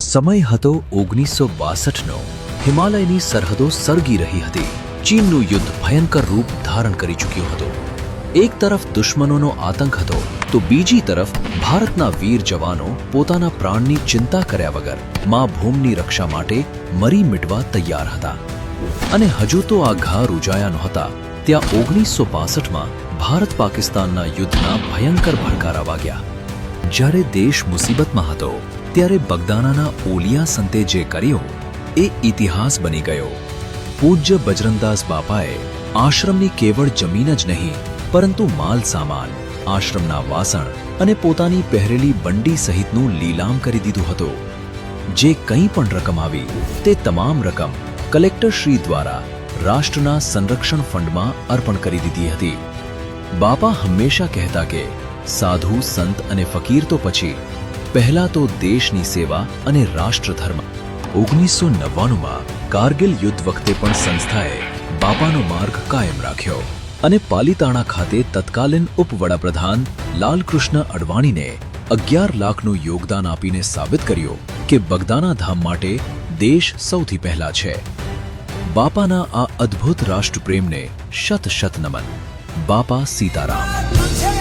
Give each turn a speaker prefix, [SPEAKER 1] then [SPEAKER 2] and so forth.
[SPEAKER 1] સમય હતો 1962નો. હિમાલયની સરહદો સળગી રહી હતી. ચીનનું યુદ્ધ ભયંકર રૂપ ધારણ કરી ચૂક્યું હતું. એક તરફ દુશ્મનોનો આતંક હતો તો બીજી તરફ ભારતના વીર જવાનો પોતાના પ્રાણની ચિંતા કર્યા વગર મા ભૂમિની રક્ષા માટે મરી મિટવા તૈયાર હતા. અને હજુ તો આ ઘા રૂજાયા નહોતા ત્યાં 1962માં ભારત પાકિસ્તાનના યુદ્ધના ભયંકર ભડકારા વાગ્યા. જ્યારે દેશ મુસીબતમાં હતો ત્યારે બગદાનાના ઓલિયા સંતે જે કર્યું એ ઇતિહાસ બની ગયો. પૂજ્ય બજરંગદાસ બાપાએ આશ્રમની કેવળ જમીન જ નહીં પરંતુ માલ સામાન, આશ્રમના વાસણ અને પોતાની પહેરેલી બંડી સહિતનું લીલામ કરી દીધું હતું. જે કંઈ પણ રકમ આવી તે તમામ રકમ કલેક્ટરશ્રી દ્વારા રાષ્ટ્રના સંરક્ષણ ફંડમાં અર્પણ કરી દીધી હતી. બાપા હંમેશા કહેતા કે સાધુ, સંત અને ફકીર તો પછી, પહેલા તો દેશની સેવા અને રાષ્ટ્રધર્મ. 1999માં કારગિલ યુદ્ધ વખતે પણ સંસ્થાએ બાપાનો માર્ગ કાયમ રાખ્યો અને પાલીતાણા ખાતે તત્કાલીન ઉપવડાપ્રધાન લાલકૃષ્ણ અડવાણીને 11 લાખનું યોગદાન આપીને સાબિત કર્યું કે બગદાના ધામ માટે દેશ સૌથી પહેલા છે. બાપાના આ અદ્ભુત રાષ્ટ્રપ્રેમને શત શત નમન. બાપા સીતારામ.